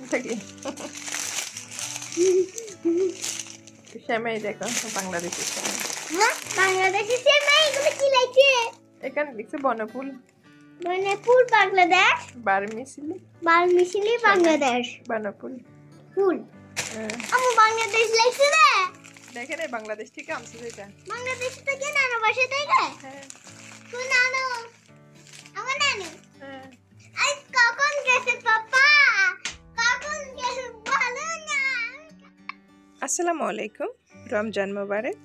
এটা কি সেমাই দেখো বাংলাদেশি সেমাই না বাংলাদেশি সেমাই এগুলো কি লাগছে এখানে লিখছে বনফুল বনফুল বাংলাদেশ বারমিশিলি বাংলাদেশ বনফুল ফুল আমি বাংলাদেশ লাগছে না দেখেন এই বাংলাদেশ থেকে আনছে এটা বাংলাদেশ থেকে নানা বাসা থেকে হ্যাঁ তো নানু আমার নানু হ্যাঁ আই কখন গেছে পাপা কখন গেছে ভালো না আসসালামু আলাইকুম রমজান মোবারক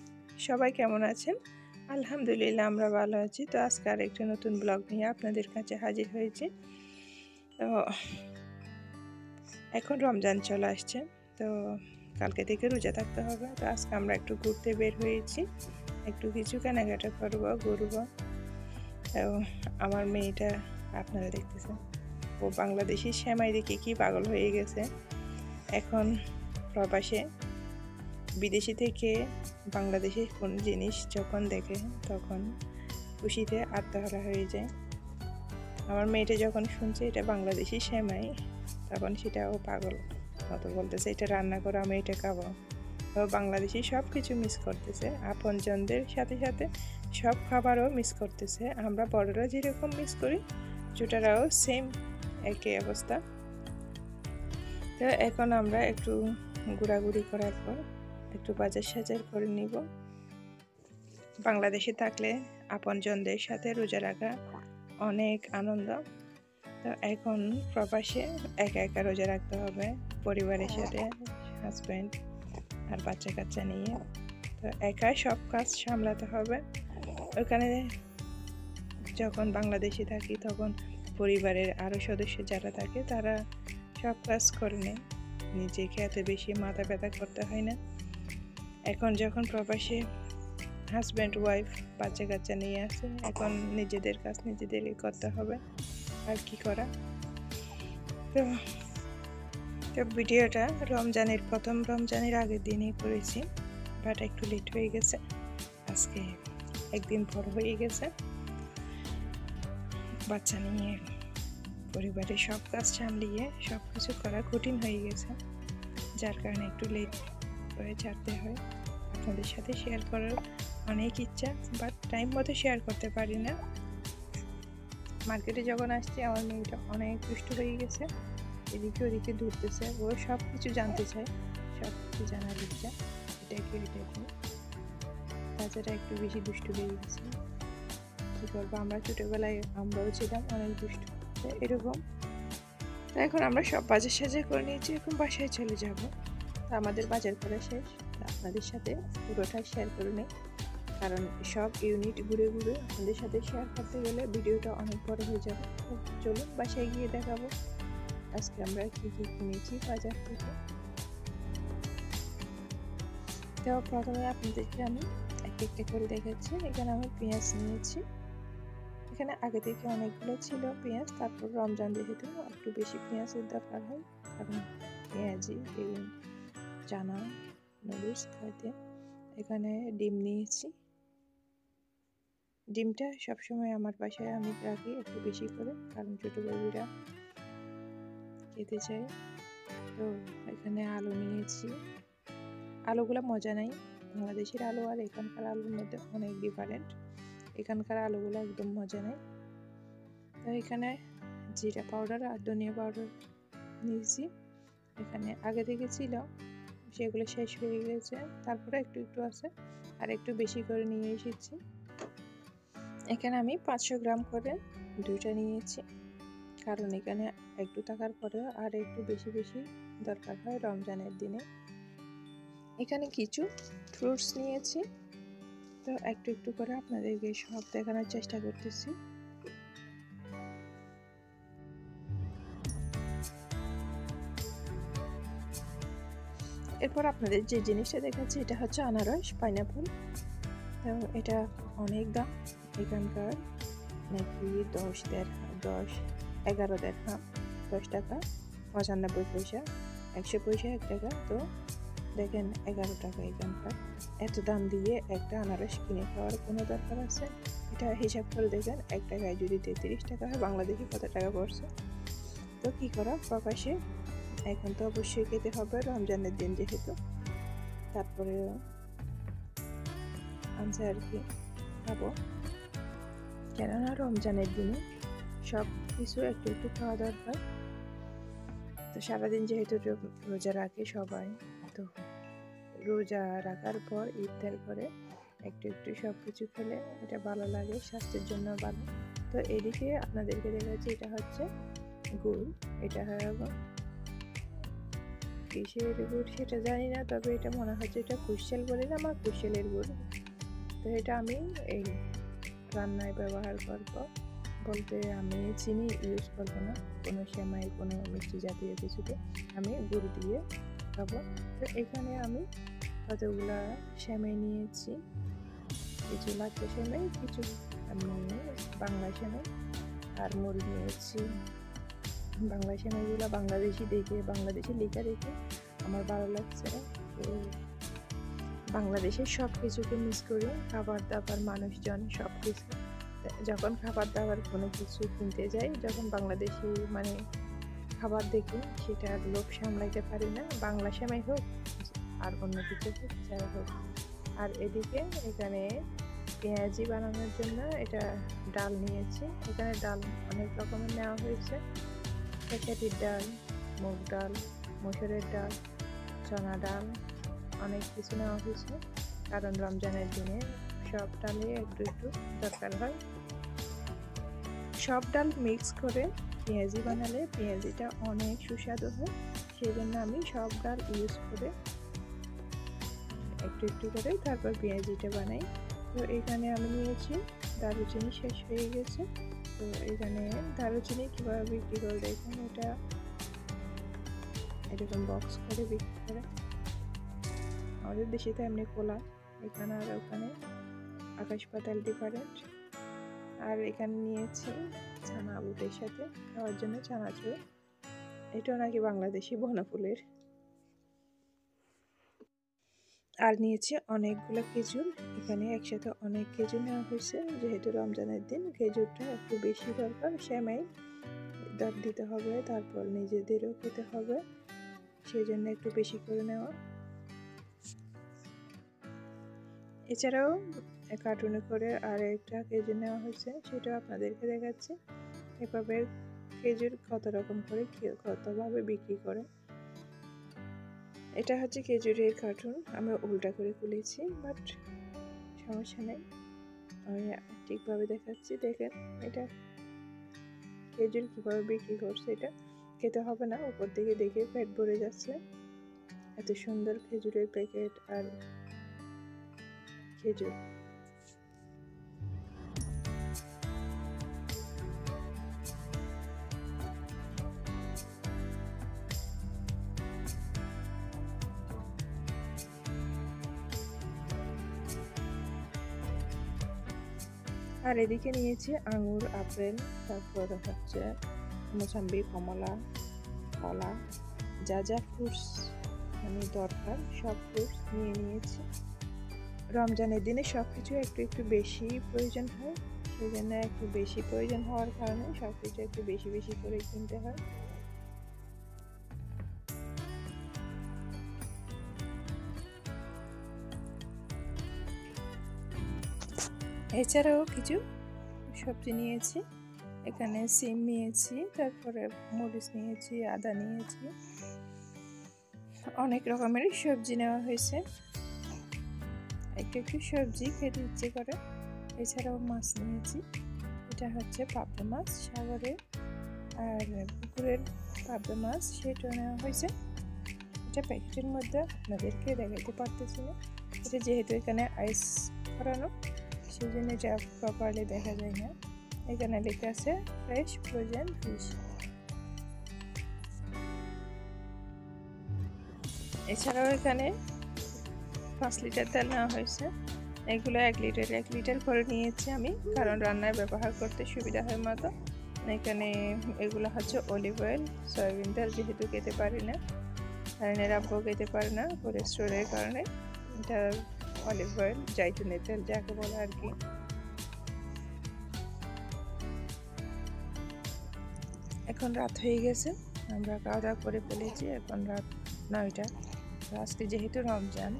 সবাই কেমন আছেন আলহামদুলিল্লাহ আমরা ভালো আছি তো আজকে আরেকটা নতুন ব্লগ নিয়ে আপনাদের কাছে হাজির হয়েছি তো এখন রমজান চলে আসছে তো কালকে থেকে রোজা থাকতে হবে তো আজকে আমরা একটু ঘুরতে বের হয়েছি একটু কিছু কেনাকাটা করবো ঘুরবো তো আমার মেয়েটা আপনারা দেখতেছেন ও বাংলাদেশি সেমাই দেখে কি পাগল হয়ে গেছে এখন প্রবাসে বিদেশি থেকে বাংলাদেশের কোন জিনিস যখন দেখে তখন খুশিতে আত্মহারা হয়ে যায় আমার মেয়েটা যখন শুনছে এটা বাংলাদেশি সেমাই তখন সেটাও পাগল মতো বলতেছে এটা রান্না করে আমি এটা খাবো তো বাংলাদেশি সব কিছু মিস করতেছে আপনজনদের সাথে সাথে সব খাবারও মিস করতেছে আমরা বড়রা যেরকম মিস করি ছোটরাও সেম একই অবস্থা তো এখন আমরা একটু ঘোরাঘুরি করার পর একটু বাজার সাজার করে নিব বাংলাদেশে থাকলে আপনজনদের সাথে রোজা রাখা অনেক আনন্দ তো এখন প্রবাসে একা একা রোজা রাখতে হবে পরিবারের সাথে হাজব্যান্ড আর বাচ্চা কাচ্চা নিয়ে তো একাই সব কাজ সামলাতে হবে ওখানে যখন বাংলাদেশে থাকি তখন পরিবারের আরও সদস্য যারা থাকে তারা সব কাজ করে নেয় নিজেকে এত বেশি মাথা ব্যথা করতে হয় না এখন যখন প্রবাসে হাজব্যান্ড ওয়াইফ বাচ্চা কাচ্চা নিয়ে আসে এখন নিজেদের কাজ নিজেদেরই করতে হবে আর কি করা তো ভিডিওটা প্রথম রমজানের আগের দিনই করেছি বাট একটু লেট হয়ে গেছে আজকে একদিন পর হয়ে গেছে বাচ্চা নিয়ে পরিবারের সব কাজ সামলিয়ে সব কিছু করা কঠিন হয়ে গেছে যার কারণে একটু লেট করে ছাড়তে হয় আপনাদের সাথে শেয়ার করার অনেক ইচ্ছা বাট টাইম মতো শেয়ার করতে পারি না মার্কেটে যখন আসছি আমার মেয়েটা অনেক দুষ্ট হয়ে গেছে এদিকে ওদিকে দৌড়তেছে ও সব কিছু জানতে চায় সব কিছু জানার ইচ্ছা এটাকে তাছাড়া একটু বেশি দুষ্ট হয়ে গেছে কী করবো আমরা ছোটোবেলায় আমরাও ছিলাম অনেক দুষ্ট এরকম তো এখন আমরা সব বাজার সাজার করে নিয়েছি এখন বাসায় চলে যাব তো আমাদের বাজার করা শেষ আপনাদের সাথে পুরোটা শেয়ার করে নেই কারণ সব ইউনিট ঘুরে ঘুরে আপনাদের সাথে শেয়ার করতে গেলে ভিডিওটা অনেক বড় হয়ে যাবে চলুন বাসায় গিয়ে দেখাবো আজকে আমরা কী কী কিনেছি বাজার থেকে তো প্রথমে আপনাদেরকে আমি একটা করে দেখাচ্ছি এখানে আমি পেঁয়াজ নিয়েছি এখানে আগে থেকে অনেকগুলো ছিল পেঁয়াজ তারপর রমজান যেহেতু একটু বেশি পেঁয়াজের দরকার হয় কারণ পেঁয়াজি বেগুন চানা নুডলস খাইতে এখানে ডিম নিয়েছি ডিমটা সবসময় আমার বাসায় আমি রাখি একটু বেশি করে কারণ ছোটো বেবিরা খেতে চাই তো এখানে আলু নিয়েছি আলুগুলো মজা নাই বাংলাদেশের আলু আর এখানকার আলুর মধ্যে অনেক ডিফারেন্ট এখানকার আলুগুলো একদম মজা নেই তো এখানে জিরা পাউডার আর ধনিয়া পাউডার নিয়েছি এখানে আগে থেকে ছিল সেগুলো শেষ হয়ে গেছে তারপরে একটু একটু আছে আর একটু বেশি করে নিয়ে এসেছি এখানে আমি 500 গ্রাম করে দুইটা নিয়েছি কারণ এখানে একটু থাকার পরে আর একটু বেশি বেশি দরকার হয় রমজানের দিনে এখানে কিছু ফ্রুটস নিয়েছি তো একটু একটু করে আপনাদেরকে সব দেখানোর চেষ্টা করতেছি এরপর আপনাদের যে জিনিসটা দেখাচ্ছি এটা হচ্ছে আনারস পাইনাপল তো এটা অনেক দাম এখানকার নাকি 11 দেড়হাম 10 টাকা 95 পয়সা 100 পয়সা 1 টাকা তো দেখেন 11 টাকা এখানকার এত দাম দিয়ে একটা আনারস কিনে খাওয়ার কোনো দরকার আছে এটা হিসাব করে দেখেন 1 টাকায় যদি 33 টাকা হয় বাংলাদেশে কত টাকা পড়ছে তো কী করা প্রবাসে এখন তো অবশ্যই খেতে হবে, রমজানের দিন যেহেতু। তারপরে আনছে আর কি, খাবো। কেননা রমজানের দিনে সব কিছু একটু একটু খাওয়া দরকার। তো সারাদিন যেহেতু রোজা রাখে সবাই, তো রোজা রাখার পর ইফতার করে একটু একটু সব কিছু খেলে এটা ভালো লাগে, স্বাস্থ্যের জন্য ভালো। তো এদিকে আপনাদেরকে দেখাচ্ছি, এটা হচ্ছে গুড়। এটা কিসের গুড় সেটা জানি না, তবে এটা মনে হচ্ছে এটা কুশাল বলে না, আমার কুশালের গুড়। তো এটা আমি এই রান্নায় ব্যবহার করব, বলতে আমি চিনি ইউজ করবো না কোনো সেমাই, কোনো মিষ্টি জাতীয় কিছুতে, আমি গুড় দিয়ে খাবো। তো এখানে আমি কতগুলা সেমাই নিয়েছি, কিছু লাচ্চা সেমাই, কিছু আমি বাংলা সেমাই, আর মুড়ি নিয়েছি। বাংলা সেমাইগুলো বাংলাদেশি দেখে, বাংলাদেশি লেখা দেখে আমার ভালো লাগছে। তো বাংলাদেশের সব কিছুকে মিস করি, খাবার দাবার, মানুষজন, সব কিছু। যখন খাবার দাবার কোনো কিছু কিনতে যাই, যখন বাংলাদেশি মানে খাবার দেখি, সেটা লোভ সামলাইতে পারি না, বাংলা সেমাই হোক আর অন্য কিছু হোক, যাই হোক। আর এদিকে এখানে পেঁয়াজি বানানোর জন্য এটা ডাল নিয়েছি। এখানে ডাল অনেক রকমের নেওয়া হয়েছে, খেসারির ডাল, মুগ ডাল, মসুরের ডাল, চনা ডাল, অনেক কিছু নেওয়া হয়েছে, কারণ রমজানের দিনে সব ডালে একটু একটু দরকার হয়। সব ডাল মিক্স করে পেঁয়াজি বানালে পেঁয়াজিটা অনেক সুস্বাদু হয়, সেই জন্য আমি সব ডাল ইউজ করে একটু একটু করে তারপর পেঁয়াজিটা বানাই। তো এখানে আমি নিয়েছি দারুচিনি, শেষ হয়ে গেছে। তো এখানে দারুচিনি কীভাবে বিক্রি করে দেখুন, এটা এরকম বক্স করে বিক্রি করে, আমাদের দেশে তো এমনি খোলা, এখানে আর ওখানে আকাশ পাতাল ডিফারেন্ট। আর এখানে নিয়েছি ছানা বুটের সাথে খাওয়ার জন্য চানাচুর, এটাও নাকি বাংলাদেশি বনফুলের। আর নিয়েছি অনেকগুলো খেজুর, এখানে একসাথে অনেক খেজুর নেওয়া হয়েছে, যেহেতু রমজানের দিন খেজুরটা একটু বেশি দরকার। সেমাই দর দিতে হবে, তারপর নিজেদেরও খেতে হবে, সেই জন্য একটু বেশি করে নেওয়া। এছাড়াও কার্টুনে করে আর একটা খেজুর নেওয়া হয়েছে, সেটাও আপনাদেরকে দেখাচ্ছি। এভাবে খেজুর কত রকম করে কতভাবে বিক্রি করে। এটা হচ্ছে খেজুরের কার্টুন, আমি উল্টা করে খুলেছি, বাট সমস্যা নেই, আমি ঠিকভাবে দেখাচ্ছি। দেখেন এটা খেজুর কীভাবে বিক্রি করছে, এটা খেতে হবে না, উপর দিকে দেখে পেট ভরে যাচ্ছে। এত সুন্দর খেজুরের প্যাকেট আর খেজুর। আর এদিকে নিয়েছি আঙুর, আপেল, তারপর হচ্ছে মোসাম্বি, কমলা, কলা, যা যা ফ্রুটস মানে দরকার সব ফ্রুটস নিয়েছি। রমজানের দিনে সব কিছু একটু একটু বেশি প্রয়োজন হয়, সেই জন্য একটু বেশি প্রয়োজন হওয়ার কারণে সব কিছু একটু বেশি বেশি করে কিনতে হয়। এছাড়াও কিছু সবজি নিয়েছি, এখানে সিম নিয়েছি, তারপরে মরিচ নিয়েছি, আদা নিয়েছি, অনেক রকমের সবজি নেওয়া হয়েছে, একটু একটু সবজি খেতে ইচ্ছে করে। এছাড়াও মাছ নিয়েছি, এটা হচ্ছে পাবদা মাছ, সাগরের আর পুকুরের পাবদা মাছ, সেটা নেওয়া হয়েছে। এটা প্যাকেটের মধ্যে আপনাদেরকে দেখাতে পারতেছি না, এটা যেহেতু এখানে আইস করানো, সেই জন্য এটা প্রপারলি দেখা যায় না। এখানে লেখা আছে ফ্রেশ ফ্রোজেন ফিশ। এছাড়াও এখানে 5 লিটার তেল নেওয়া হয়েছে, এগুলো 1 লিটার করে নিয়েছি আমি, কারণ রান্নায় ব্যবহার করতে সুবিধা হয় মতো। এখানে এগুলো হচ্ছে অলিভ অয়েল, সয়াবিন তেল যেহেতু খেতে পারি না, কারণের আব্বু খেতে পারে না কোলেস্ট্রলের কারণে, এটা অলিভ অয়েল, জাইতুনের তেল যাকে বলে আর কি। এখন রাত হয়ে গেছে, আমরা খাওয়া দাওয়া করে ফেলেছি, এখন রাত 9টা। আজকে যেহেতু রমজান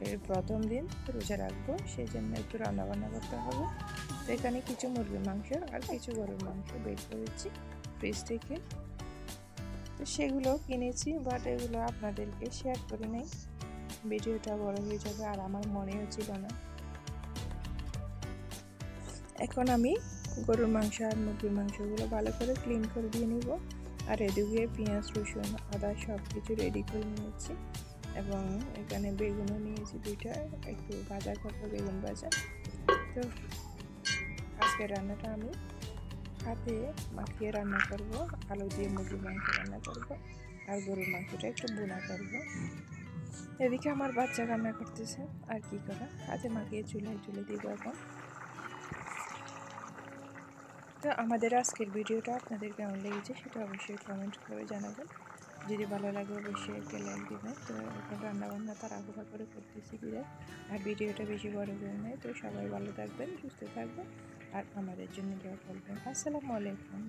এর প্রথম দিন রোজা রাখবো, সেই জন্য একটু রান্নাবান্না করতে হবে। তো এখানে কিছু মুরগির মাংস আর কিছু গরুর মাংস বের করেছি ফ্রিজ থেকে। তো সেগুলো কিনেছি, বাট এগুলো আপনাদেরকে শেয়ার করে নেই, ভিডিওটা বড় হয়ে যাবে আর আমার মনেও ছিল না। এখন আমি গরুর মাংস আর মুরগির মাংসগুলো ভালো করে ক্লিন করে দিয়ে নিব। আর এদিকে পেঁয়াজ, রসুন, আদা সব কিছু রেডি করে নিয়েছি এবং এখানে বেগুনও নিয়েছি 2টা, একটু ভাজা করবো, বেগুন ভাজা। তো আজকের রান্নাটা আমি হাতে মাখিয়ে রান্না করব, আলু দিয়ে মুরগির মাংস রান্না করব আর গরুর মাংসটা একটু বোনা করব। এদিকে আমার বাচ্চা রান্না করতেছে, আর কি করা, হাতে মাখিয়ে চুলায় তুলে দিব এখন। তো আমাদের আজকের ভিডিওটা আপনাদের কেমন লেগেছে সেটা অবশ্যই কমেন্ট করে জানাবেন। যদি ভালো লাগে অবশ্যই একটা লাইক দিবেন। তো এখন রান্নাবান্না তাড়াহুড়া করে করতেছি বিদায়, আর ভিডিওটা বেশি বড় করে নেয়। তো সবাই ভালো থাকবেন, সুস্থ থাকবেন আর আমাদের জন্য দোয়া করবেন। আসসালামু আলাইকুম।